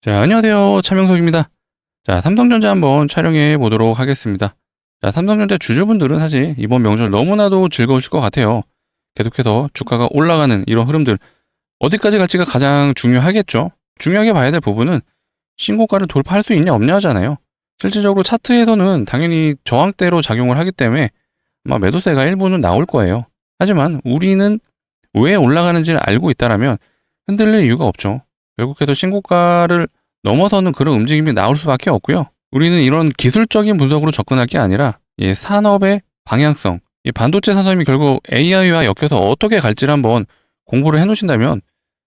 자, 안녕하세요. 차명석입니다. 자, 삼성전자 한번 촬영해 보도록 하겠습니다. 자, 삼성전자 주주분들은 사실 이번 명절 너무나도 즐거우실 것 같아요. 계속해서 주가가 올라가는 이런 흐름들, 어디까지 갈지가 가장 중요하겠죠. 중요하게 봐야 될 부분은 신고가를 돌파할 수 있냐 없냐 하잖아요. 실질적으로 차트에서는 당연히 저항대로 작용을 하기 때문에 아마 매도세가 일부는 나올 거예요. 하지만 우리는 왜 올라가는지를 알고 있다라면 흔들릴 이유가 없죠. 결국에도 신고가를 넘어서는 그런 움직임이 나올 수밖에 없고요. 우리는 이런 기술적인 분석으로 접근할 게 아니라 산업의 방향성, 이 반도체 산업이 결국 AI와 엮여서 어떻게 갈지를 한번 공부를 해놓으신다면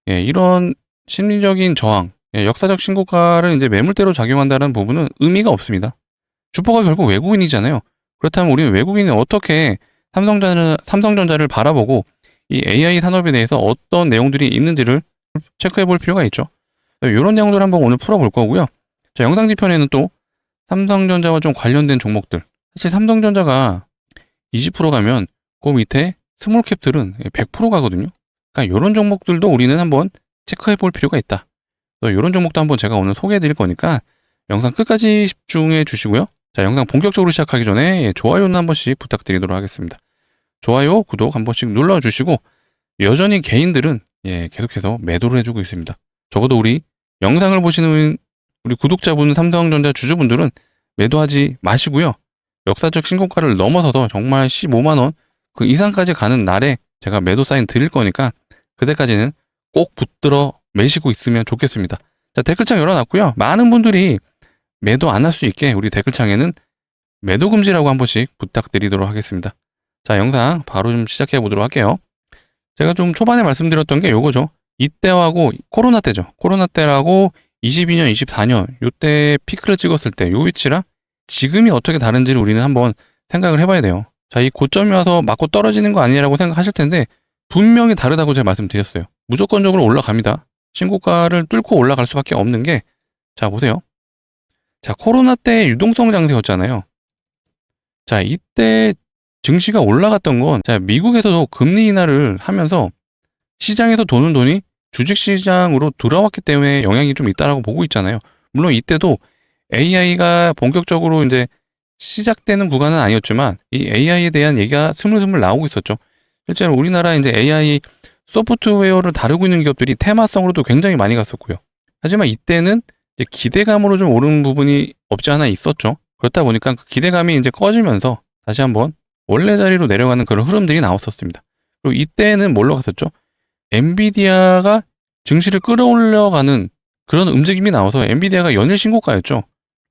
이런 심리적인 저항, 역사적 신고가를 이제 매물대로 작용한다는 부분은 의미가 없습니다. 주포가 결국 외국인이잖아요. 그렇다면 우리는 외국인이 어떻게 삼성전자를 바라보고 이 AI 산업에 대해서 어떤 내용들이 있는지를 체크해 볼 필요가 있죠. 이런 내용들 한번 오늘 풀어볼 거고요. 자, 영상 뒤편에는 또 삼성전자와 좀 관련된 종목들. 사실 삼성전자가 20% 가면 그 밑에 스몰캡들은 100% 가거든요. 그러니까 이런 종목들도 우리는 한번 체크해 볼 필요가 있다. 이런 종목도 한번 제가 오늘 소개해 드릴 거니까 영상 끝까지 집중해 주시고요. 자, 영상 본격적으로 시작하기 전에 좋아요는 한 번씩 부탁드리도록 하겠습니다. 좋아요, 구독 한 번씩 눌러주시고 여전히 개인들은 계속해서 매도를 해주고 있습니다. 적어도 우리 영상을 보시는 우리 구독자분, 삼성전자 주주분들은 매도하지 마시고요. 역사적 신고가를 넘어서서 정말 15만원 그 이상까지 가는 날에 제가 매도 사인 드릴 거니까 그때까지는 꼭 붙들어 매시고 있으면 좋겠습니다. 자, 댓글창 열어놨고요. 많은 분들이 매도 안 할 수 있게 우리 댓글창에는 매도 금지라고 한 번씩 부탁드리도록 하겠습니다. 자, 영상 바로 좀 시작해 보도록 할게요. 제가 좀 초반에 말씀드렸던 게 요거죠. 이때하고 코로나 때죠. 코로나 때라고 22년, 24년 요때 피크를 찍었을 때 요 위치랑 지금이 어떻게 다른지를 우리는 한번 생각을 해봐야 돼요. 자, 이 고점이 와서 맞고 떨어지는 거 아니라고 생각하실 텐데 분명히 다르다고 제가 말씀드렸어요. 무조건적으로 올라갑니다. 신고가를 뚫고 올라갈 수밖에 없는 게, 자, 보세요. 자, 코로나 때 유동성 장세였잖아요. 자, 이때 증시가 올라갔던 건, 자, 미국에서도 금리 인하를 하면서 시장에서 도는 돈이 주식시장으로 들어왔기 때문에 영향이 좀 있다라고 보고 있잖아요. 물론 이때도 AI가 본격적으로 이제 시작되는 구간은 아니었지만 이 AI에 대한 얘기가 스물스물 나오고 있었죠. 실제로 우리나라 이제 AI 소프트웨어를 다루고 있는 기업들이 테마성으로도 굉장히 많이 갔었고요. 하지만 이때는 이제 기대감으로 좀 오른 부분이 없지 않아 있었죠. 그렇다 보니까 그 기대감이 이제 꺼지면서 다시 한번 원래 자리로 내려가는 그런 흐름들이 나왔었습니다. 그리고 이때는 뭘로 갔었죠? 엔비디아가 증시를 끌어올려가는 그런 움직임이 나와서 엔비디아가 연일 신고가였죠.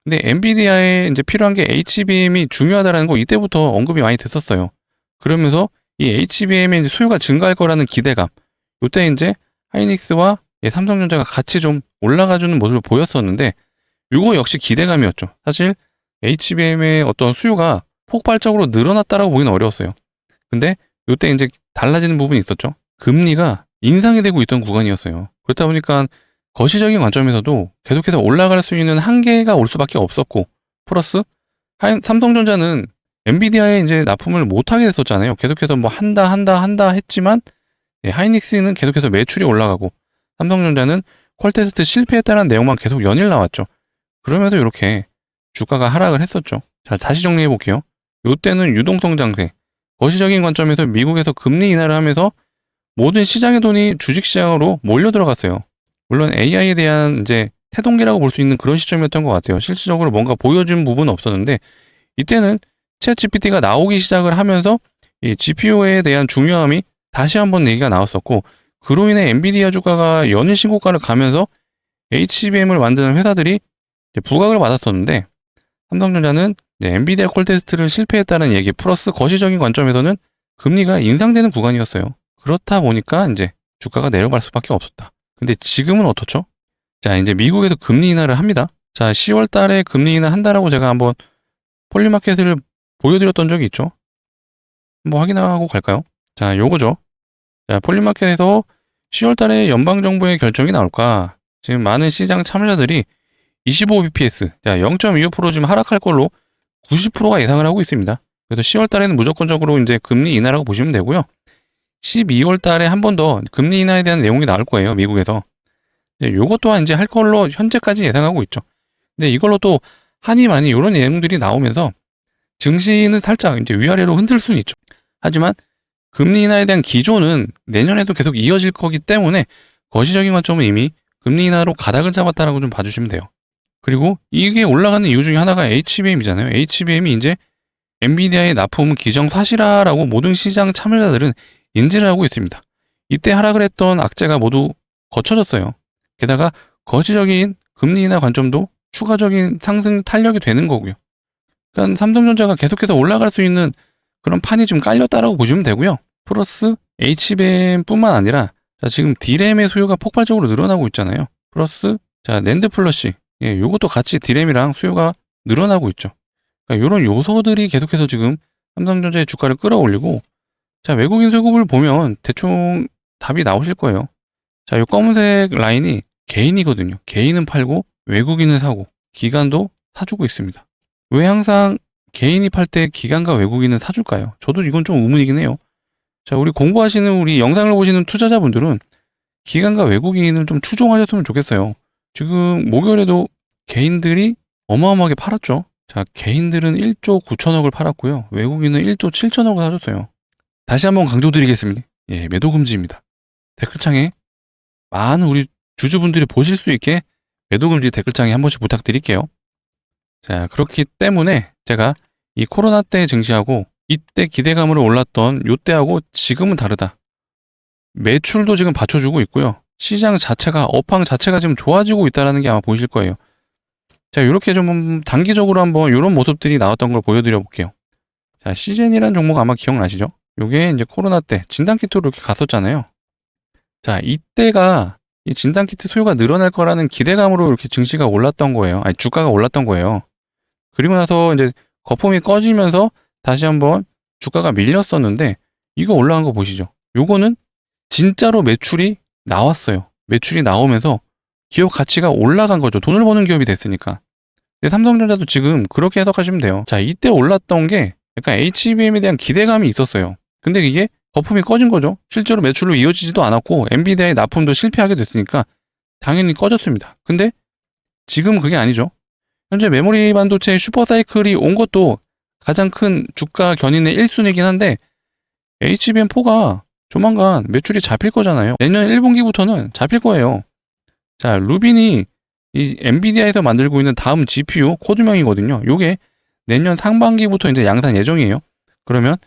근데 엔비디아에 이제 필요한 게 HBM이 중요하다는 거 이때부터 언급이 많이 됐었어요. 그러면서 이 HBM의 이제 수요가 증가할 거라는 기대감. 이때 이제 하이닉스와 삼성전자가 같이 좀 올라가주는 모습을 보였었는데, 이거 역시 기대감이었죠. 사실 HBM의 어떤 수요가 폭발적으로 늘어났다라고 보기는 어려웠어요. 근데 이때 이제 달라지는 부분이 있었죠. 금리가 인상이 되고 있던 구간이었어요. 그렇다 보니까 거시적인 관점에서도 계속해서 올라갈 수 있는 한계가 올 수밖에 없었고, 플러스 삼성전자는 엔비디아에 이제 납품을 못하게 됐었잖아요. 계속해서 뭐 한다 했지만 하이닉스는 계속해서 매출이 올라가고 삼성전자는 퀄테스트 실패했다는 내용만 계속 연일 나왔죠. 그러면서 이렇게 주가가 하락을 했었죠. 자, 다시 정리해 볼게요. 이때는 유동성 장세, 거시적인 관점에서 미국에서 금리 인하를 하면서 모든 시장의 돈이 주식시장으로 몰려 들어갔어요. 물론 AI에 대한 이제 태동기라고 볼 수 있는 그런 시점이었던 것 같아요. 실질적으로 뭔가 보여준 부분은 없었는데, 이때는 챗 GPT가 나오기 시작을 하면서 이 GPU에 대한 중요함이 다시 한번 얘기가 나왔었고, 그로 인해 엔비디아 주가가 연일 신고가를 가면서 HBM을 만드는 회사들이 부각을 받았었는데, 삼성전자는 엔비디아 콜테스트를 실패했다는 얘기 플러스 거시적인 관점에서는 금리가 인상되는 구간이었어요. 그렇다 보니까 이제 주가가 내려갈 수밖에 없었다. 근데 지금은 어떻죠? 자, 이제 미국에서 금리 인하를 합니다. 자, 10월 달에 금리 인하 한다라고 제가 한번 폴리마켓을 보여드렸던 적이 있죠. 한번 확인하고 갈까요? 자, 요거죠. 자, 폴리마켓에서 10월 달에 연방정부의 결정이 나올까? 지금 많은 시장 참여자들이 25bps, 자, 0.25% 지금 하락할 걸로 90%가 예상을 하고 있습니다. 그래서 10월 달에는 무조건적으로 이제 금리 인하라고 보시면 되고요. 12월 달에 한 번 더 금리 인하에 대한 내용이 나올 거예요, 미국에서. 요것 또한 이제 할 걸로 현재까지 예상하고 있죠. 근데 이걸로 또 하니 많이 이런 내용들이 나오면서 증시는 살짝 이제 위아래로 흔들 수는 있죠. 하지만 금리 인하에 대한 기조는 내년에도 계속 이어질 거기 때문에 거시적인 관점은 이미 금리 인하로 가닥을 잡았다라고 좀 봐주시면 돼요. 그리고 이게 올라가는 이유 중에 하나가 HBM이잖아요. HBM이 이제 엔비디아의 납품은 기정사실화라고 모든 시장 참여자들은 인지를 하고 있습니다. 이때 하락을 했던 악재가 모두 거쳐졌어요. 게다가 거시적인 금리 인하 관점도 추가적인 상승 탄력이 되는 거고요. 그러니까 삼성전자가 계속해서 올라갈 수 있는 그런 판이 좀 깔렸다라고 보시면 되고요. 플러스 HBM뿐만 아니라 지금 D램의 수요가 폭발적으로 늘어나고 있잖아요. 플러스 낸드 플러시, 요것도 같이 D램이랑 수요가 늘어나고 있죠. 그러니까 이런 요소들이 계속해서 지금 삼성전자의 주가를 끌어올리고, 외국인 수급을 보면 대충 답이 나오실 거예요. 이 검은색 라인이 개인이거든요. 개인은 팔고 외국인은 사고 기관도 사주고 있습니다. 왜 항상 개인이 팔 때 기관과 외국인은 사줄까요? 저도 이건 좀 의문이긴 해요. 우리 공부하시는 우리 영상을 보시는 투자자분들은 기관과 외국인을 좀 추종하셨으면 좋겠어요. 지금 목요일에도 개인들이 어마어마하게 팔았죠. 개인들은 1조 9천억을 팔았고요. 외국인은 1조 7천억을 사줬어요. 다시 한번 강조드리겠습니다. 매도 금지입니다. 댓글창에 많은 우리 주주분들이 보실 수 있게 매도 금지 댓글창에 한 번씩 부탁드릴게요. 그렇기 때문에 제가 이 코로나 때 증시하고 이때 기대감으로 올랐던 요때하고 지금은 다르다. 매출도 지금 받쳐주고 있고요. 시장 자체가, 업황 자체가 지금 좋아지고 있다는 게 아마 보이실 거예요. 이렇게 좀 단기적으로 한번 이런 모습들이 나왔던 걸 보여드려 볼게요. 시젠이라는 종목 아마 기억나시죠? 요게 이제 코로나 때 진단키트로 이렇게 갔었잖아요. 이때가 이 진단키트 수요가 늘어날 거라는 기대감으로 이렇게 증시가 올랐던 거예요. 아니, 주가가 올랐던 거예요. 그리고 나서 이제 거품이 꺼지면서 다시 한번 주가가 밀렸었는데, 이거 올라간 거 보시죠. 요거는 진짜로 매출이 나왔어요. 매출이 나오면서 기업 가치가 올라간 거죠. 돈을 버는 기업이 됐으니까. 근데 삼성전자도 지금 그렇게 해석하시면 돼요. 이때 올랐던 게 약간 HBM에 대한 기대감이 있었어요. 근데 이게 거품이 꺼진 거죠. 실제로 매출로 이어지지도 않았고 엔비디아의 납품도 실패하게 됐으니까 당연히 꺼졌습니다. 근데 지금은 그게 아니죠. 현재 메모리 반도체 슈퍼사이클이 온 것도 가장 큰 주가 견인의 1순위이긴 한데, HBM4가 조만간 매출이 잡힐 거잖아요. 내년 1분기부터는 잡힐 거예요. 루빈이 이 엔비디아에서 만들고 있는 다음 GPU 코드명이거든요. 요게 내년 상반기부터 이제 양산 예정이에요. 그러면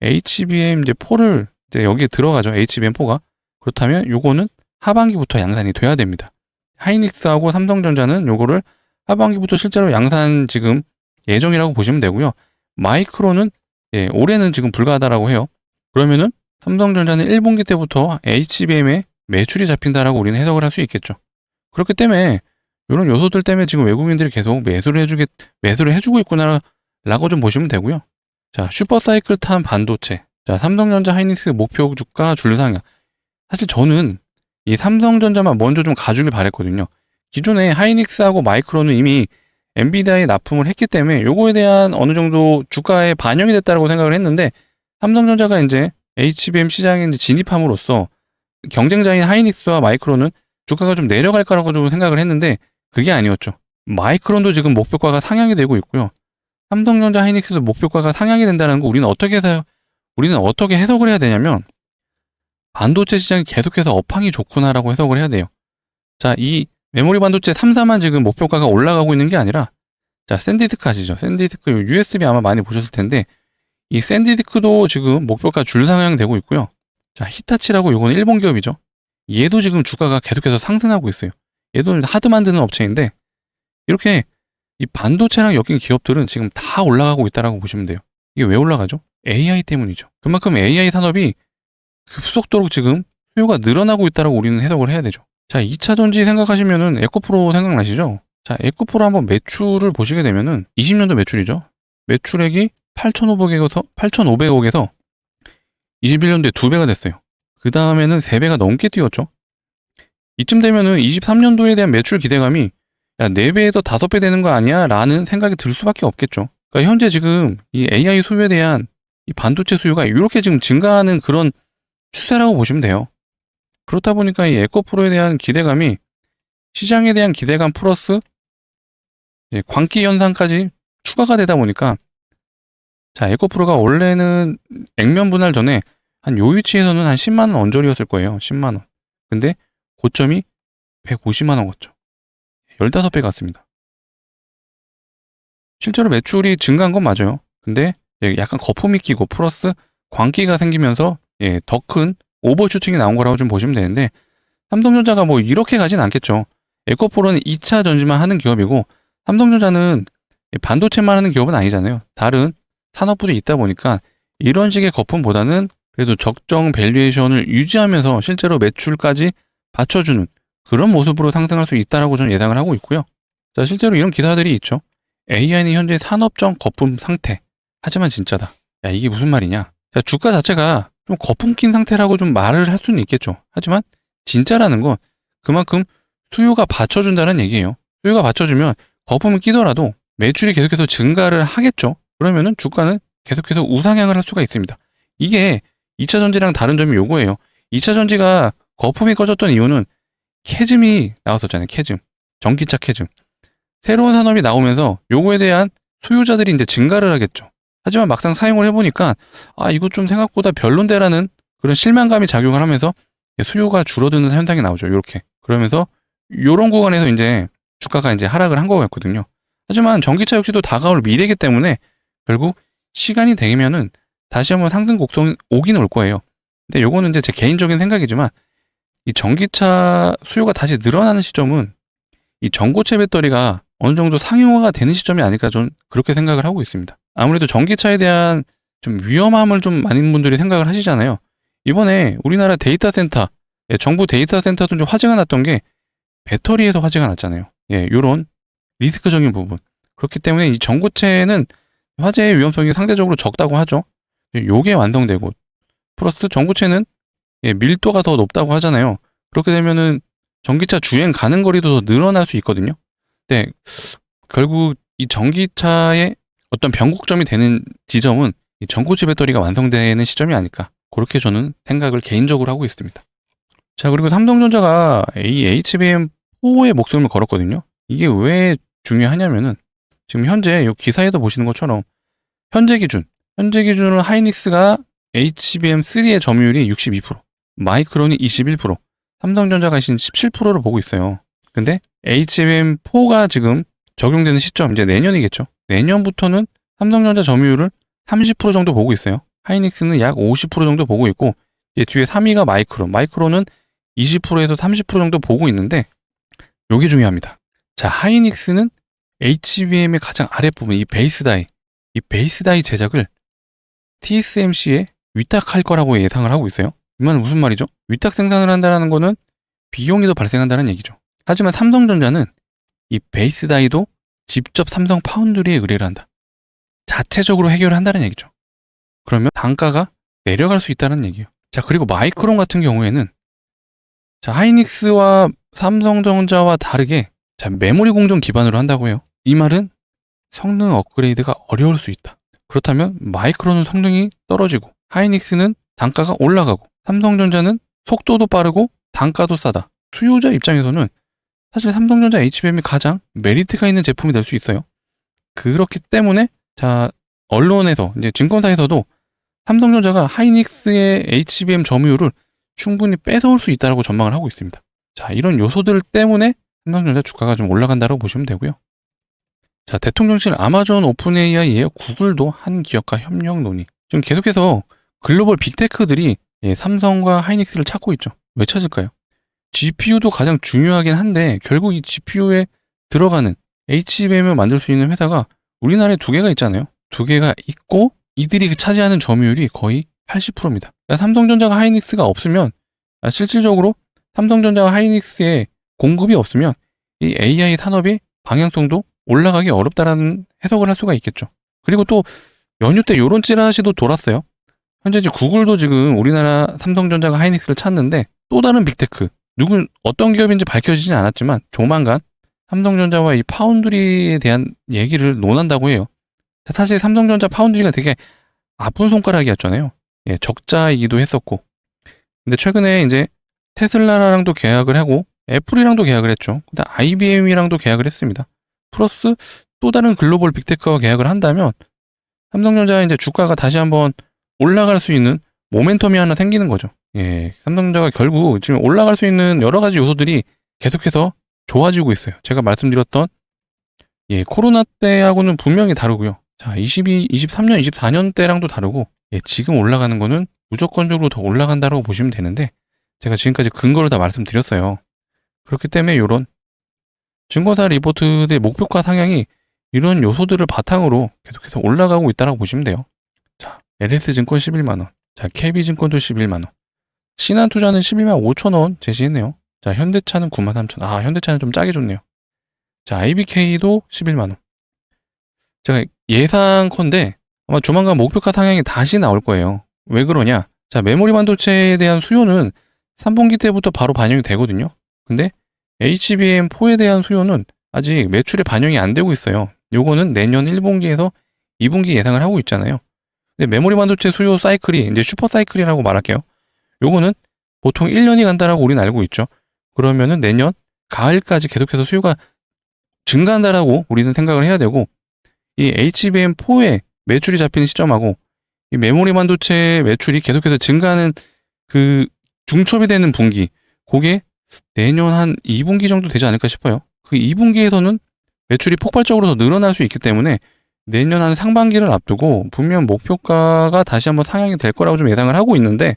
HBM 이제 4를 이제 여기에 들어가죠. HBM4가. 그렇다면 요거는 하반기부터 양산이 돼야 됩니다. 하이닉스하고 삼성전자는 요거를 하반기부터 실제로 양산 지금 예정이라고 보시면 되고요. 마이크론은 올해는 지금 불가하다라고 해요. 그러면은 삼성전자는 1분기 때부터 HBM에 매출이 잡힌다라고 우리는 해석을 할 수 있겠죠. 그렇기 때문에 이런 요소들 때문에 지금 외국인들이 계속 매수를 해주고 있구나라고 좀 보시면 되고요. 슈퍼사이클 탄 반도체. 삼성전자 하이닉스 목표 주가 줄상향. 사실 저는 이 삼성전자만 먼저 좀 가주길 바랬거든요. 기존에 하이닉스하고 마이크론은 이미 엔비디아에 납품을 했기 때문에 요거에 대한 어느 정도 주가에 반영이 됐다고 생각을 했는데, 삼성전자가 이제 HBM 시장에 이제 진입함으로써 경쟁자인 하이닉스와 마이크론은 주가가 좀 내려갈 거라고 좀 생각을 했는데 그게 아니었죠. 마이크론도 지금 목표가가 상향이 되고 있고요. 삼성전자 하이닉스도 목표가가 상향이 된다는 거 우리는 어떻게 해석을 해야 되냐면, 반도체 시장이 계속해서 업황이 좋구나라고 해석을 해야 돼요. 이 메모리 반도체 3사만 지금 목표가가 올라가고 있는 게 아니라, 샌디스크 아시죠? 샌디스크 USB 아마 많이 보셨을 텐데, 이 샌디스크도 지금 목표가 줄상향되고 있고요. 히타치라고 요거는 일본 기업이죠. 얘도 지금 주가가 계속해서 상승하고 있어요. 얘도 하드 만드는 업체인데, 이렇게 이 반도체랑 엮인 기업들은 지금 다 올라가고 있다라고 보시면 돼요. 이게 왜 올라가죠? AI 때문이죠. 그만큼 AI 산업이 급속도로 지금 수요가 늘어나고 있다라고 우리는 해석을 해야 되죠. 2차 전지 생각하시면은 에코프로 생각나시죠? 에코프로 한번 매출을 보시게 되면은 20년도 매출이죠. 매출액이 8,500억에서 21년도에 2배가 됐어요. 그 다음에는 3배가 넘게 뛰었죠. 이쯤 되면은 23년도에 대한 매출 기대감이 4배에서 5배 되는 거 아니야? 라는 생각이 들 수밖에 없겠죠. 그러니까 현재 지금 이 AI 수요에 대한 이 반도체 수요가 이렇게 지금 증가하는 그런 추세라고 보시면 돼요. 그렇다 보니까 이 에코프로에 대한 기대감이 시장에 대한 기대감 플러스 광기 현상까지 추가가 되다 보니까 자, 에코프로가 원래는 액면 분할 전에 한 요 위치에서는 한 10만 원 언저리였을 거예요. 10만 원. 근데 고점이 150만 원 갔죠. 15배 갔습니다. 실제로 매출이 증가한 건 맞아요. 근데 약간 거품이 끼고 플러스 광기가 생기면서 더 큰 오버슈팅이 나온 거라고 좀 보시면 되는데 삼성전자가 뭐 이렇게 가진 않겠죠. 에코프로는 2차 전지만 하는 기업이고 삼성전자는 반도체만 하는 기업은 아니잖아요. 다른 산업부도 있다 보니까 이런 식의 거품보다는 그래도 적정 밸류에이션을 유지하면서 실제로 매출까지 받쳐주는 그런 모습으로 상승할 수 있다라고 저는 예상을 하고 있고요. 자, 실제로 이런 기사들이 있죠. AI는 현재 산업적 거품 상태. 하지만 진짜다. 야, 이게 무슨 말이냐? 자, 주가 자체가 좀 거품 낀 상태라고 좀 말을 할 수는 있겠죠. 하지만 진짜라는 건 그만큼 수요가 받쳐준다는 얘기예요. 수요가 받쳐주면 거품이 끼더라도 매출이 계속해서 증가를 하겠죠. 그러면은 주가는 계속해서 우상향을 할 수가 있습니다. 이게 2차 전지랑 다른 점이 요거예요. 2차 전지가 거품이 꺼졌던 이유는 캐즘이 나왔었잖아요. 캐즘. 전기차 캐즘. 새로운 산업이 나오면서 요거에 대한 수요자들이 이제 증가를 하겠죠. 하지만 막상 사용을 해보니까 이거 좀 생각보다 별론데라는 그런 실망감이 작용을 하면서 수요가 줄어드는 현상이 나오죠. 이렇게. 그러면서 요런 구간에서 이제 주가가 이제 하락을 한 거였거든요. 하지만 전기차 역시도 다가올 미래이기 때문에 결국 시간이 되면은 다시 한번 상승 곡선이 오긴 올 거예요. 근데 요거는 이제 제 개인적인 생각이지만 이 전기차 수요가 다시 늘어나는 시점은 이 전고체 배터리가 어느 정도 상용화가 되는 시점이 아닐까 저는 그렇게 생각을 하고 있습니다. 아무래도 전기차에 대한 좀 위험함을 좀 많은 분들이 생각을 하시잖아요. 이번에 우리나라 데이터 센터, 정부 데이터 센터도 좀 화제가 났던 게 배터리에서 화제가 났잖아요. 요런 리스크적인 부분. 그렇기 때문에 이 전고체는 화재의 위험성이 상대적으로 적다고 하죠. 요게 완성되고 플러스 전고체는 밀도가 더 높다고 하잖아요. 그렇게 되면은 전기차 주행 가는 거리도 더 늘어날 수 있거든요. 근데 결국 이 전기차의 어떤 변곡점이 되는 지점은 이 전고체 배터리가 완성되는 시점이 아닐까. 그렇게 저는 생각을 개인적으로 하고 있습니다. 자, 그리고 삼성전자가 이 HBM4에 목숨을 걸었거든요. 이게 왜 중요하냐면은 지금 현재 이 기사에도 보시는 것처럼 현재 기준으로 하이닉스가 HBM3의 점유율이 62%, 마이크론이 21%, 삼성전자가 17%로 보고 있어요. 근데 HBM4가 지금 적용되는 시점, 이제 내년이겠죠. 내년부터는 삼성전자 점유율을 30% 정도 보고 있어요. 하이닉스는 약 50% 정도 보고 있고, 뒤에 3위가 마이크론은 20%에서 30% 정도 보고 있는데, 요게 중요합니다. 자, 하이닉스는 HBM의 가장 아랫부분, 이 베이스 다이 제작을 TSMC에 위탁할 거라고 예상을 하고 있어요. 이 말은 무슨 말이죠? 위탁 생산을 한다는 거는 비용이 더 발생한다는 얘기죠. 하지만 삼성전자는 이 베이스 다이도 직접 삼성 파운드리에 의뢰를 한다. 자체적으로 해결을 한다는 얘기죠. 그러면 단가가 내려갈 수 있다는 얘기예요. 자, 그리고 마이크론 같은 경우에는 자, 하이닉스와 삼성전자와 다르게 자, 메모리 공정 기반으로 한다고 해요. 이 말은 성능 업그레이드가 어려울 수 있다. 그렇다면 마이크론은 성능이 떨어지고 하이닉스는 단가가 올라가고 삼성전자는 속도도 빠르고 단가도 싸다. 수요자 입장에서는 사실 삼성전자 HBM이 가장 메리트가 있는 제품이 될 수 있어요. 그렇기 때문에 자, 언론에서 이제 증권사에서도 삼성전자가 하이닉스의 HBM 점유율을 충분히 뺏어올 수 있다고 전망을 하고 있습니다. 자, 이런 요소들 때문에 삼성전자 주가가 좀 올라간다고 보시면 되고요. 자, 대통령실 아마존 오픈AI에 구글도 한 기업과 협력 논의. 지금 계속해서 글로벌 빅테크들이 삼성과 하이닉스를 찾고 있죠. 왜 찾을까요? GPU도 가장 중요하긴 한데 결국 이 GPU에 들어가는 HBM을 만들 수 있는 회사가 우리나라에 2개가 있잖아요. 2개가 있고 이들이 차지하는 점유율이 거의 80%입니다. 그러니까 삼성전자가 하이닉스가 없으면 실질적으로 삼성전자와 하이닉스의 공급이 없으면 이 AI 산업의 방향성도 올라가기 어렵다라는 해석을 할 수가 있겠죠. 그리고 또 연휴 때 이런 찌라시도 돌았어요. 현재 구글도 지금 우리나라 삼성전자가 하이닉스를 찾는데 또 다른 빅테크 어떤 기업인지 밝혀지진 않았지만 조만간 삼성전자와 이 파운드리에 대한 얘기를 논한다고 해요. 사실 삼성전자 파운드리가 되게 아픈 손가락이었잖아요. 적자이기도 했었고. 근데 최근에 이제 테슬라랑도 계약을 하고 애플이랑도 계약을 했죠. 근데 IBM이랑도 계약을 했습니다. 플러스 또 다른 글로벌 빅테크와 계약을 한다면 삼성전자의 이제 주가가 다시 한번 올라갈 수 있는 모멘텀이 하나 생기는 거죠. 예, 삼성전자가 결국 지금 올라갈 수 있는 여러 가지 요소들이 계속해서 좋아지고 있어요. 제가 말씀드렸던 코로나 때하고는 분명히 다르고요. 자, 23년, 24년 때랑도 다르고 지금 올라가는 거는 무조건적으로 더 올라간다고 보시면 되는데 제가 지금까지 근거를 다 말씀드렸어요. 그렇기 때문에 이런 증권사 리포트의 목표가 상향이 이런 요소들을 바탕으로 계속해서 올라가고 있다고 보시면 돼요. 자, LS증권 11만원, 자, KB증권도 11만원, 신한투자는 11만 5천원 제시했네요. 자, 현대차는 9만 3천. 현대차는 좀 짜게 줬네요. 자, IBK도 11만원. 제가 예상컨대 아마 조만간 목표가 상향이 다시 나올 거예요. 왜 그러냐? 자, 메모리 반도체에 대한 수요는 3분기 때부터 바로 반영이 되거든요. 근데 HBM4에 대한 수요는 아직 매출에 반영이 안 되고 있어요. 요거는 내년 1분기에서 2분기 예상을 하고 있잖아요. 근데 메모리 반도체 수요 사이클이 이제 슈퍼 사이클이라고 말할게요. 요거는 보통 1년이 간다라고 우리는 알고 있죠. 그러면은 내년 가을까지 계속해서 수요가 증가한다라고 우리는 생각을 해야 되고, 이 HBM4에 매출이 잡히는 시점하고 이 메모리 반도체 매출이 계속해서 증가하는 그 중첩이 되는 분기, 그게 내년 한 2분기 정도 되지 않을까 싶어요. 그 2분기에서는 매출이 폭발적으로 더 늘어날 수 있기 때문에 내년 한 상반기를 앞두고 분명 목표가가 다시 한번 상향이 될 거라고 좀 예상을 하고 있는데,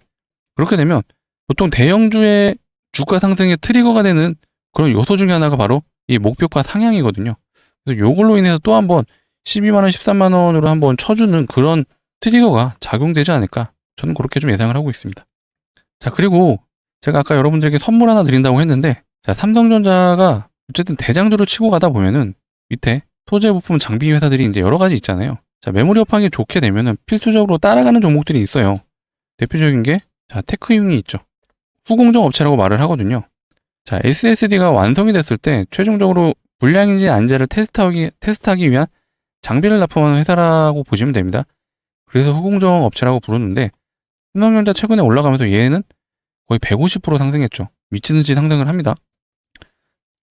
그렇게 되면 보통 대형주의 주가 상승의 트리거가 되는 그런 요소 중에 하나가 바로 이 목표가 상향이거든요. 그래서 요걸로 인해서 또 한번 12만원, 13만원으로 한번 쳐주는 그런 트리거가 작용되지 않을까, 저는 그렇게 좀 예상을 하고 있습니다. 자, 그리고 제가 아까 여러분들에게 선물 하나 드린다고 했는데, 자, 삼성전자가 어쨌든 대장주로 치고 가다 보면은 밑에 소재 부품 장비 회사들이 이제 여러 가지 있잖아요. 자, 메모리 업황이 좋게 되면은 필수적으로 따라가는 종목들이 있어요. 대표적인 게 자, 테크융이 있죠. 후공정 업체라고 말을 하거든요. 자, SSD가 완성이 됐을 때 최종적으로 불량인지 아닌지를 테스트하기 위한 장비를 납품하는 회사라고 보시면 됩니다. 그래서 후공정 업체라고 부르는데, 삼성전자 최근에 올라가면서 얘는 거의 150% 상승했죠. 미치는지 상승을 합니다.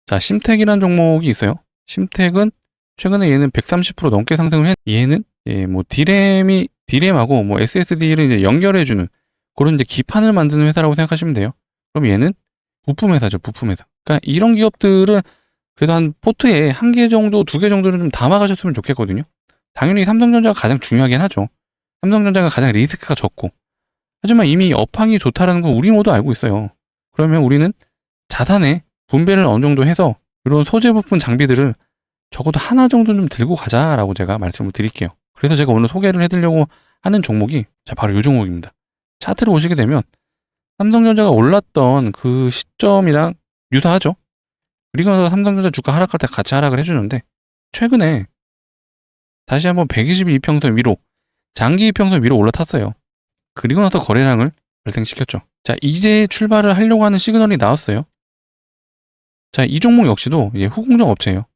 자, 심텍이라는 종목이 있어요. 심텍은 최근에 얘는 130% 넘게 상승을 얘는 뭐 디램하고 뭐 SSD를 이제 연결해주는 그런 이제 기판을 만드는 회사라고 생각하시면 돼요. 그럼 얘는 부품 회사죠, 부품 회사. 그러니까 이런 기업들은 그래도 한 포트에 한 개 정도, 2개 정도는 좀 담아가셨으면 좋겠거든요. 당연히 삼성전자가 가장 중요하긴 하죠. 삼성전자가 가장 리스크가 적고. 하지만 이미 업황이 좋다라는 거 우리 모두 알고 있어요. 그러면 우리는 자산에 분배를 어느 정도 해서 이런 소재 부품 장비들을 적어도 하나 정도는 좀 들고 가자라고 제가 말씀을 드릴게요. 그래서 제가 오늘 소개를 해드리려고 하는 종목이 자, 바로 이 종목입니다. 차트를 보시게 되면 삼성전자가 올랐던 그 시점이랑 유사하죠. 그리고 나서 삼성전자 주가 하락할 때 같이 하락을 해주는데, 최근에 다시 한번 122평선 위로, 장기 이평선 위로 올라탔어요. 그리고 나서 거래량을 발생시켰죠. 자, 이제 출발을 하려고 하는 시그널이 나왔어요. 자, 이 종목 역시도 후공정 업체예요.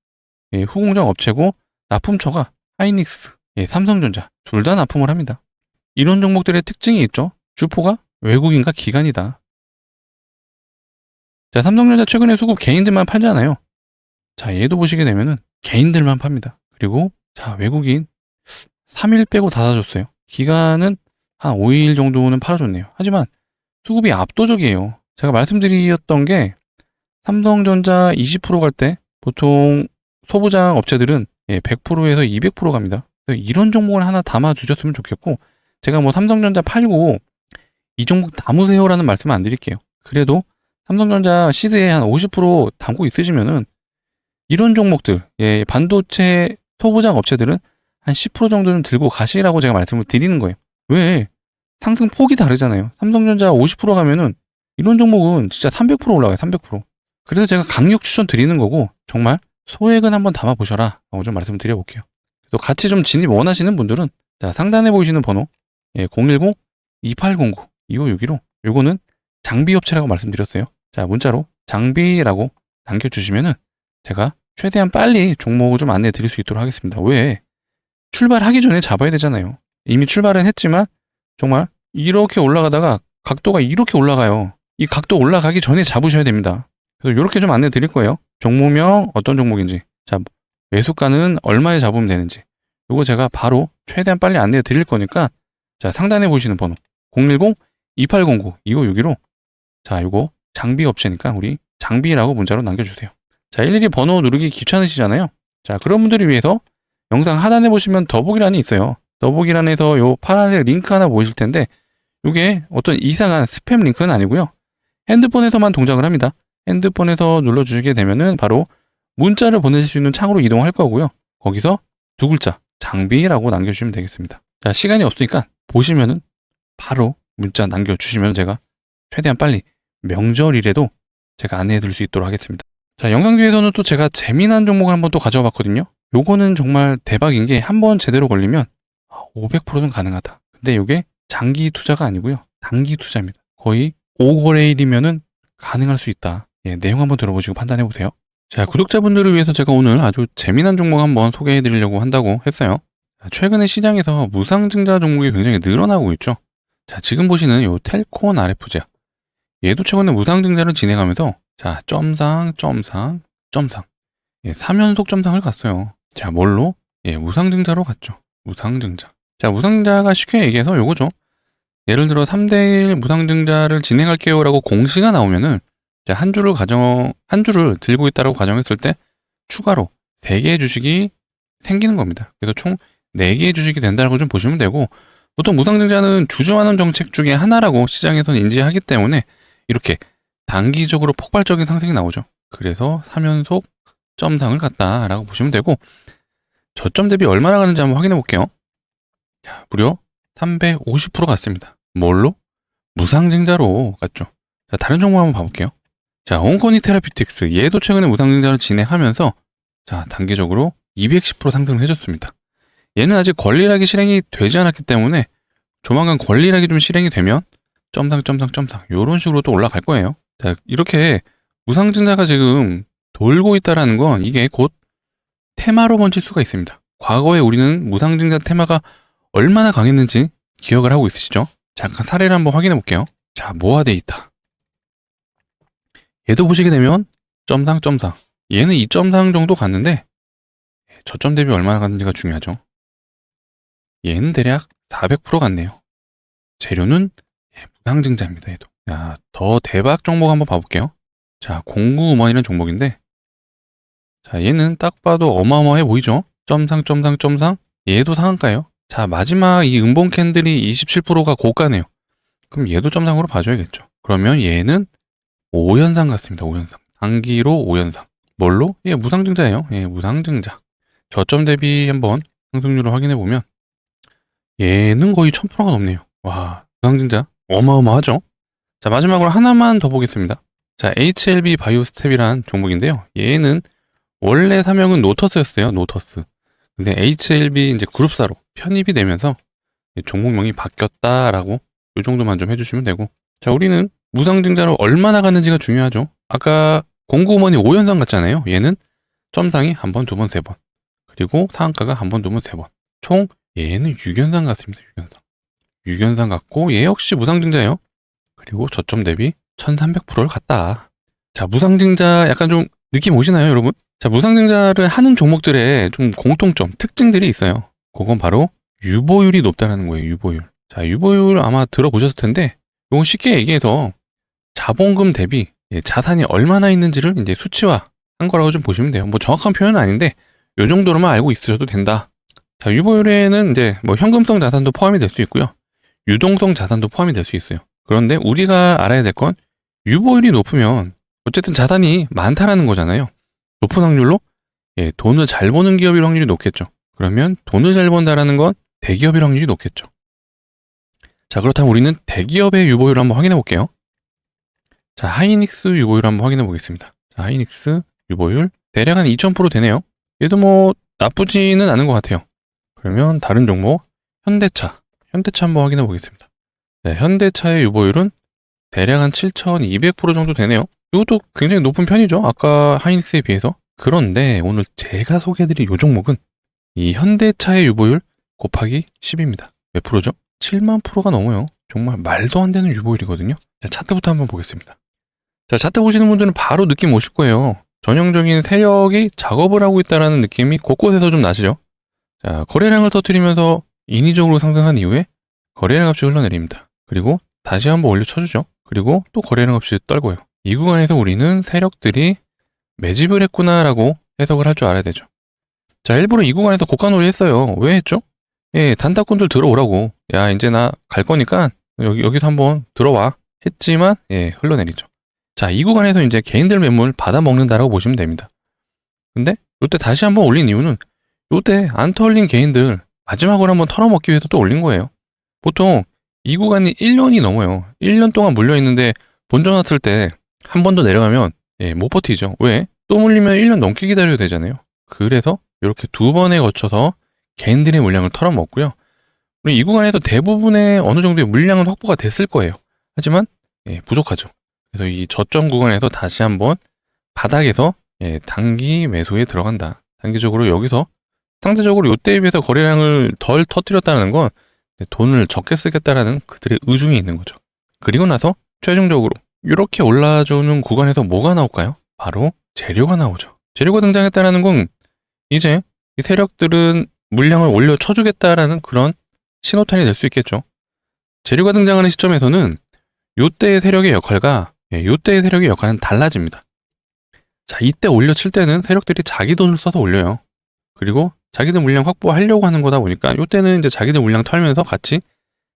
후공정 업체고 납품처가 하이닉스, 삼성전자 둘 다 납품을 합니다. 이런 종목들의 특징이 있죠. 주포가 외국인과 기관이다. 자, 삼성전자 최근에 수급 개인들만 팔잖아요. 자, 얘도 보시게 되면은 개인들만 팝니다. 그리고 자, 외국인 3일 빼고 다 사줬어요. 기간은 한 5일 정도는 팔아줬네요. 하지만 수급이 압도적이에요. 제가 말씀드렸던 게 삼성전자 20% 갈 때 보통 소부장 업체들은 100%에서 200% 갑니다. 이런 종목을 하나 담아 주셨으면 좋겠고, 제가 뭐 삼성전자 팔고 이 종목 담으세요라는 말씀은 안 드릴게요. 그래도 삼성전자 시드에 한 50% 담고 있으시면은 이런 종목들, 반도체 소부장 업체들은 한 10% 정도는 들고 가시라고 제가 말씀을 드리는 거예요. 왜? 상승 폭이 다르잖아요. 삼성전자 50% 가면은 이런 종목은 진짜 300% 올라가요. 300%. 그래서 제가 강력 추천 드리는 거고, 정말 소액은 한번 담아 보셔라 라고 좀 말씀을 드려볼게요. 또 같이 좀 진입 원하시는 분들은 자, 상단에 보이시는 번호 010-2809-2561로 요거는 장비업체라고 말씀드렸어요. 자, 문자로 장비라고 남겨주시면은 제가 최대한 빨리 종목을 좀 안내해 드릴 수 있도록 하겠습니다. 왜? 출발하기 전에 잡아야 되잖아요. 이미 출발은 했지만 정말 이렇게 올라가다가 각도가 이렇게 올라가요. 이 각도 올라가기 전에 잡으셔야 됩니다. 그래서 이렇게 좀 안내 드릴 거예요. 종목명 어떤 종목인지, 자, 매수가는 얼마에 잡으면 되는지, 요거 제가 바로 최대한 빨리 안내 드릴 거니까, 자, 상단에 보시는 번호 010-2809-2561로, 자, 요거 장비 업체니까 우리 장비라고 문자로 남겨주세요. 자, 일일이 번호 누르기 귀찮으시잖아요. 자, 그런 분들을 위해서 영상 하단에 보시면 더보기란이 있어요. 더보기란에서 요 파란색 링크 하나 보이실 텐데, 요게 어떤 이상한 스팸 링크는 아니고요. 핸드폰에서만 동작을 합니다. 핸드폰에서 눌러주시게 되면은 바로 문자를 보내실 수 있는 창으로 이동할 거고요. 거기서 두 글자 장비라고 남겨주시면 되겠습니다. 자, 시간이 없으니까 보시면은 바로 문자 남겨주시면 제가 최대한 빨리 명절이라도 제가 안내해 드릴 수 있도록 하겠습니다. 자, 영상 뒤에서는 또 제가 재미난 종목을 한번 또 가져와 봤거든요. 요거는 정말 대박인 게 한번 제대로 걸리면 500%는 가능하다. 근데 요게 장기 투자가 아니고요. 단기 투자입니다. 거의 5거래 일이면은 가능할 수 있다. 예, 내용 한번 들어보시고 판단해 보세요. 자, 구독자분들을 위해서 제가 오늘 아주 재미난 종목 한번 소개해 드리려고 한다고 했어요. 최근에 시장에서 무상증자 종목이 굉장히 늘어나고 있죠. 자, 지금 보시는 요 텔콘 RFJ. 얘도 최근에 무상증자를 진행하면서, 자, 점상, 예, 3연속 점상을 갔어요. 자, 뭘로? 예, 무상증자로 갔죠. 무상증자. 자, 무상증자가 쉽게 얘기해서 요거죠. 예를 들어 3대1 무상증자를 진행할게요 라고 공시가 나오면은, 자, 한 주를 들고 있다라고 가정했을 때 추가로 3개의 주식이 생기는 겁니다. 그래서 총 4개의 주식이 된다고 좀 보시면 되고, 보통 무상증자는 주주환원 정책 중에 하나라고 시장에서는 인지하기 때문에 이렇게 단기적으로 폭발적인 상승이 나오죠. 그래서 3연속 점상을 갔다라고 보시면 되고, 저점 대비 얼마나 가는지 한번 확인해 볼게요. 자, 무려 350% 갔습니다. 뭘로? 무상증자로 갔죠. 자, 다른 종목 한번 봐볼게요. 자, 온코니 테라피틱스. 얘도 최근에 무상증자를 진행하면서, 자, 단기적으로 210% 상승을 해줬습니다. 얘는 아직 권리락이 실행이 되지 않았기 때문에 조만간 권리락이 좀 실행이 되면 점상 요런 식으로 또 올라갈 거예요. 자, 이렇게 무상증자가 지금 돌고 있다라는 건 이게 곧 테마로 번질 수가 있습니다. 과거에 우리는 무상증자 테마가 얼마나 강했는지 기억을 하고 있으시죠? 잠깐 사례를 한번 확인해 볼게요. 자, 모아데이터. 얘도 보시게 되면 점상. 얘는 2.3 정도 갔는데 저점 대비 얼마나 갔는지가 중요하죠. 얘는 대략 400% 갔네요. 재료는 무상증자입니다. 얘도. 자, 더 대박 종목 한번 봐볼게요. 자, 공구음원이라는 종목인데, 자, 얘는 딱 봐도 어마어마해 보이죠? 점상. 얘도 상한가예요. 자, 마지막 이 음봉 캔들이 27%가 고가네요. 그럼 얘도 점상으로 봐줘야겠죠. 그러면 얘는 5연상 같습니다. 5연상. 단기로 5연상. 뭘로? 예, 무상증자예요. 예, 무상증자. 저점 대비 한번 상승률을 확인해 보면 얘는 거의 1000%가 넘네요. 와, 무상증자 어마어마하죠? 자, 마지막으로 하나만 더 보겠습니다. 자, HLB 바이오스텝이란 종목인데요. 얘는 원래 사명은 노터스였어요. 노터스. 근데 HLB 이제 그룹사로 편입이 되면서 종목명이 바뀌었다라고 이 정도만 좀 해주시면 되고, 자, 우리는 무상증자로 얼마나 갔는지가 중요하죠. 아까 공구음원이 5연상 갔잖아요. 얘는 점상이 한 번, 두 번, 세 번, 그리고 상한가가 한 번, 두 번, 세 번. 총 얘는 6연상 갔습니다. 6연상 갔고 얘 역시 무상증자예요. 그리고 저점 대비 1300%를 갔다. 자, 무상증자 약간 좀 느낌 오시나요, 여러분? 자, 무상증자를 하는 종목들의 좀 공통점, 특징들이 있어요. 그건 바로 유보율이 높다는 거예요. 유보율. 자, 유보율 아마 들어보셨을 텐데, 이건 쉽게 얘기해서 자본금 대비 자산이 얼마나 있는지를 이제 수치화한 거라고 좀 보시면 돼요. 뭐 정확한 표현은 아닌데 이 정도로만 알고 있으셔도 된다. 자, 유보율에는 이제 뭐 현금성 자산도 포함이 될 수 있고요. 유동성 자산도 포함이 될 수 있어요. 그런데 우리가 알아야 될 건 유보율이 높으면 어쨌든 자산이 많다라는 거잖아요. 높은 확률로 돈을 잘 버는 기업일 확률이 높겠죠. 그러면 돈을 잘 번다라는 건 대기업일 확률이 높겠죠. 자, 그렇다면 우리는 대기업의 유보율을 한번 확인해 볼게요. 자, 하이닉스 유보율 한번 확인해 보겠습니다. 자, 하이닉스 유보율 대략 한 2000% 되네요. 얘도 뭐 나쁘지는 않은 것 같아요. 그러면 다른 종목 현대차 한번 확인해 보겠습니다. 네, 현대차의 유보율은 대략 한 7200% 정도 되네요. 이것도 굉장히 높은 편이죠. 아까 하이닉스에 비해서. 그런데 오늘 제가 소개해드릴 이 종목은 이 현대차의 유보율 곱하기 10입니다. 몇 프로죠? 7만 %가 넘어요. 정말 말도 안 되는 유보율이거든요. 자, 차트부터 한번 보겠습니다. 자, 차트 보시는 분들은 바로 느낌 오실 거예요. 전형적인 세력이 작업을 하고 있다는 느낌이 곳곳에서 좀 나시죠? 자, 거래량을 터뜨리면서 인위적으로 상승한 이후에 거래량 값이 흘러내립니다. 그리고 다시 한번 올려쳐주죠. 그리고 또 거래량 값이 떨고요. 이 구간에서 우리는 세력들이 매집을 했구나라고 해석을 할 줄 알아야 되죠. 자, 일부러 이 구간에서 고가놀이 했어요. 왜 했죠? 예, 단타꾼들 들어오라고. 야, 이제 나 갈 거니까 여기서 한번 들어와. 했지만, 예, 흘러내리죠. 자, 이 구간에서 이제 개인들 매물 받아먹는다라고 보시면 됩니다. 근데 이때 다시 한번 올린 이유는 이때 안 털린 개인들 마지막으로 한번 털어먹기 위해서 또 올린 거예요. 보통 이 구간이 1년이 넘어요. 1년 동안 물려있는데 본전 왔을 때 한 번 더 내려가면 예, 못 버티죠. 왜? 또 물리면 1년 넘게 기다려야 되잖아요. 그래서 이렇게 두 번에 거쳐서 개인들의 물량을 털어먹고요. 우리 이 구간에서 대부분의 어느 정도의 물량은 확보가 됐을 거예요. 하지만 예, 부족하죠. 그래서 이 저점 구간에서 다시 한번 바닥에서 예, 단기 매수에 들어간다. 단기적으로 여기서 상대적으로 이때에 비해서 거래량을 덜 터뜨렸다는 건 돈을 적게 쓰겠다라는 그들의 의중이 있는 거죠. 그리고 나서 최종적으로 이렇게 올라주는 구간에서 뭐가 나올까요? 바로 재료가 나오죠. 재료가 등장했다는 건 이제 이 세력들은 물량을 올려 쳐주겠다라는 그런 신호탄이 될 수 있겠죠. 재료가 등장하는 시점에서는 이때의 세력의 역할과 이때의 세력의 역할은 달라집니다. 자, 이때 올려칠 때는 세력들이 자기 돈을 써서 올려요. 그리고 자기들 물량 확보하려고 하는 거다 보니까 이때는 이제 자기들 물량 털면서 같이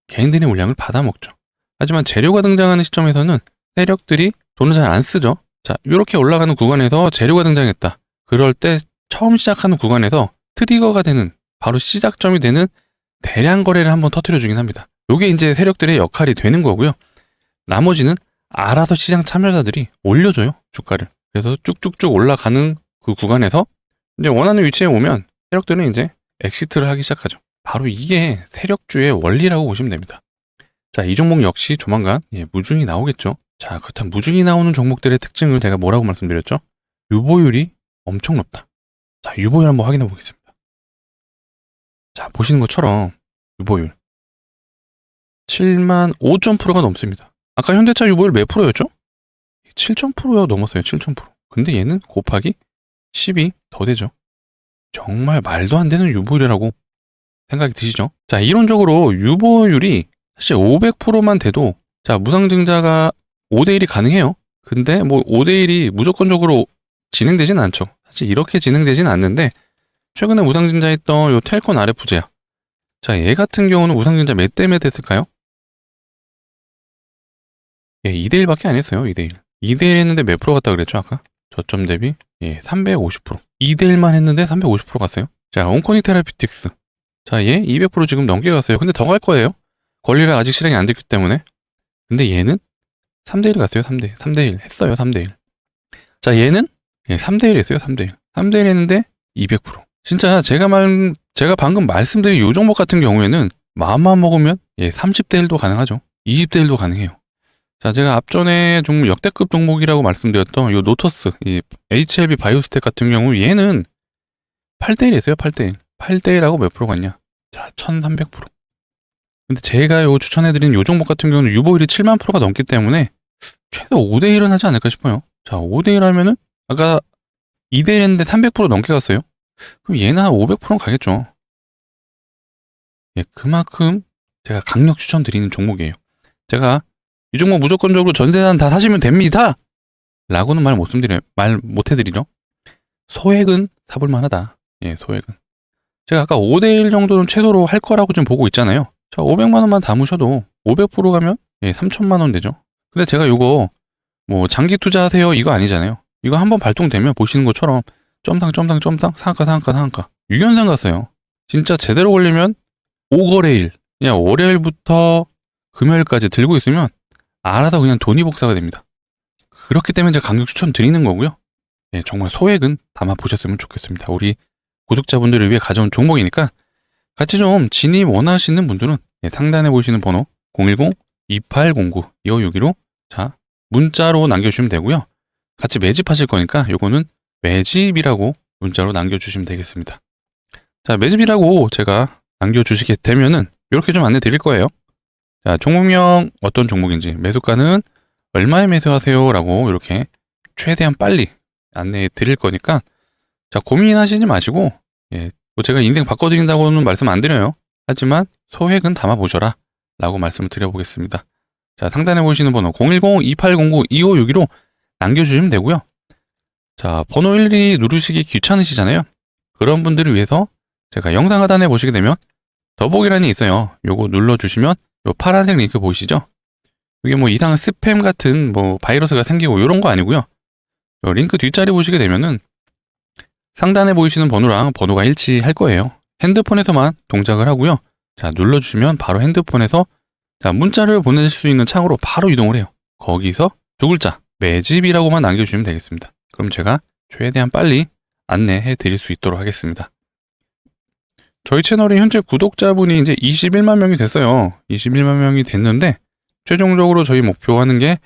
개인들의 물량을 받아먹죠. 하지만 재료가 등장하는 시점에서는 세력들이 돈을 잘 안 쓰죠. 자, 이렇게 올라가는 구간에서 재료가 등장했다. 그럴 때 처음 시작하는 구간에서 트리거가 되는, 바로 시작점이 되는 대량 거래를 한번 터뜨려주긴 합니다. 이게 이제 세력들의 역할이 되는 거고요. 나머지는 알아서 시장 참여자들이 올려줘요, 주가를. 그래서 쭉쭉쭉 올라가는 그 구간에서 이제 원하는 위치에 오면 세력들은 이제 엑시트를 하기 시작하죠. 바로 이게 세력주의 원리라고 보시면 됩니다. 자, 이 종목 역시 조만간 무중이 나오겠죠. 자, 그렇다면 무중이 나오는 종목들의 특징을 제가 뭐라고 말씀드렸죠? 유보율이 엄청 높다. 자, 유보율 한번 확인해 보겠습니다. 자, 보시는 것처럼 유보율 7만 5.%가 넘습니다. 아까 현대차 유보율 몇 프로였죠? 7.0%가 넘었어요. 7.0%. 근데 얘는 곱하기 10이 더 되죠. 정말 말도 안 되는 유보율이라고 생각이 드시죠? 자, 이론적으로 유보율이 사실 500%만 돼도 자, 무상증자가 5대1이 가능해요. 근데 뭐 5대1이 무조건적으로 진행되진 않죠. 사실 이렇게 진행되진 않는데 최근에 무상증자했던 요 텔콘 RF제야. 자, 얘 같은 경우는 무상증자 몇 대 몇 했을까요? 예, 2대1밖에 안 했어요. 2대1. 2대1 했는데 몇 프로 갔다 그랬죠, 아까? 저점 대비 350%. 2대1만 했는데 350% 갔어요. 자, 온코닉 테라피틱스. 자, 얘 200% 지금 넘게 갔어요. 근데 더 갈 거예요. 권리를 아직 실행이 안 됐기 때문에. 근데 얘는 3대1 갔어요. 3대1. 3대1 했어요. 3대1. 자, 얘는 3대1 했어요. 3대1. 3대1 했는데 200%. 진짜 제가 방금 말씀드린 요 종목 같은 경우에는 마음만 먹으면 30대1도 가능하죠. 20대1도 가능해요. 자, 제가 앞전에 좀 역대급 종목이라고 말씀드렸던 요 노터스, 이 HLB 바이오스텍 같은 경우 얘는 8대1 했어요. 8대1. 8대1하고 몇 프로 갔냐? 자, 1300%. 근데 제가 요 추천해드린 요 종목 같은 경우는 유보율이 7만 프로가 넘기 때문에 최소 5대1은 하지 않을까 싶어요. 자, 5대1 하면은 아까 2대1 했는데 300% 넘게 갔어요. 그럼 얘는 한 500%는 가겠죠. 예, 그만큼 제가 강력 추천드리는 종목이에요. 제가 이 종목 무조건적으로 전세산 다 사시면 됩니다! 라고는 말 못 해드리죠. 소액은 사볼 만하다. 예, 소액은. 제가 아까 5대1 정도는 최소로 할 거라고 좀 보고 있잖아요. 자, 500만 원만 담으셔도 500% 가면 3천만 원 되죠. 근데 제가 이거 뭐 장기 투자하세요 이거 아니잖아요. 이거 한번 발동되면 보시는 것처럼 점상 상한가 6연상 갔어요. 진짜 제대로 걸리면 5거래일 그냥 월요일부터 금요일까지 들고 있으면 알아서 그냥 돈이 복사가 됩니다. 그렇기 때문에 제가 강력 추천드리는 거고요. 정말 소액은 담아 보셨으면 좋겠습니다. 우리 구독자분들을 위해 가져온 종목이니까 같이 좀 진입 원하시는 분들은 상단에 보시는 번호 010-2809-2561로 자, 문자로 남겨주시면 되고요. 같이 매집하실 거니까 요거는 매집이라고 문자로 남겨주시면 되겠습니다. 자, 매집이라고 제가 남겨주시게 되면은 이렇게 좀 안내 드릴 거예요. 자, 종목명 어떤 종목인지, 매수가는 얼마에 매수하세요? 라고 이렇게 최대한 빨리 안내해 드릴 거니까, 자, 고민하시지 마시고, 예, 뭐 제가 인생 바꿔드린다고는 말씀 안 드려요. 하지만 소액은 담아보셔라. 라고 말씀을 드려보겠습니다. 자, 상단에 보시는 번호 010-2809-2562로 남겨주시면 되고요. 자, 번호 일일이 누르시기 귀찮으시잖아요. 그런 분들을 위해서 제가 영상 하단에 보시게 되면 더보기란이 있어요. 요거 눌러주시면 요 파란색 링크 보이시죠? 이게 뭐 이상한 스팸 같은 뭐 바이러스가 생기고 요런 거 아니고요. 요 링크 뒷자리 보시게 되면은 상단에 보이시는 번호랑 번호가 일치할 거예요. 핸드폰에서만 동작을 하고요. 자, 눌러주시면 바로 핸드폰에서 자, 문자를 보내실 수 있는 창으로 바로 이동을 해요. 거기서 두 글자 매집이라고만 남겨주시면 되겠습니다. 그럼 제가 최대한 빨리 안내해 드릴 수 있도록 하겠습니다. 저희 채널이 현재 구독자분이 이제 21만 명이 됐어요. 21만 명이 됐는데 최종적으로 저희 목표하는 게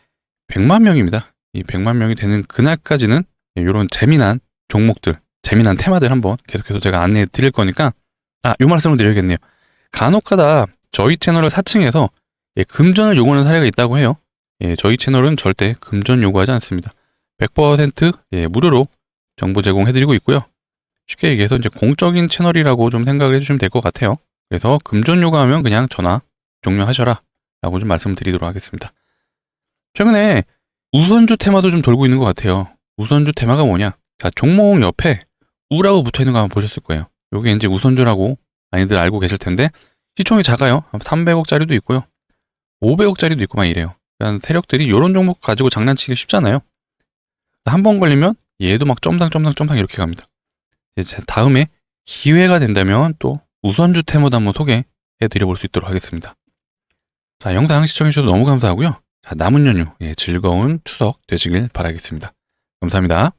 100만 명입니다. 이 100만 명이 되는 그날까지는 이런 재미난 종목들, 재미난 테마들 한번 계속해서 제가 안내해 드릴 거니까, 요 말씀을 드려야겠네요. 간혹가다 저희 채널을 사칭해서 금전을 요구하는 사례가 있다고 해요. 저희 채널은 절대 금전 요구하지 않습니다. 100% 무료로 정보 제공해드리고 있고요. 쉽게 얘기해서 이제 공적인 채널이라고 좀 생각을 해주시면 될 것 같아요. 그래서 금전 요구하면 그냥 전화 종료하셔라 라고 좀 말씀을 드리도록 하겠습니다. 최근에 우선주 테마도 좀 돌고 있는 것 같아요. 우선주 테마가 뭐냐? 자, 종목 옆에 우라고 붙어 있는 거 한번 보셨을 거예요. 요게 이제 우선주라고 많이들 알고 계실 텐데 시총이 작아요. 300억짜리도 있고요. 500억짜리도 있고 막 이래요. 그러니까 세력들이 이런 종목 가지고 장난치기 쉽잖아요. 한 번 걸리면 얘도 막 점상 이렇게 갑니다. 이제 다음에 기회가 된다면 또 우선주 테마도 한번 소개해 드려볼 수 있도록 하겠습니다. 자, 영상 시청해주셔서 너무 감사하고요. 자, 남은 연휴 즐거운 추석 되시길 바라겠습니다. 감사합니다.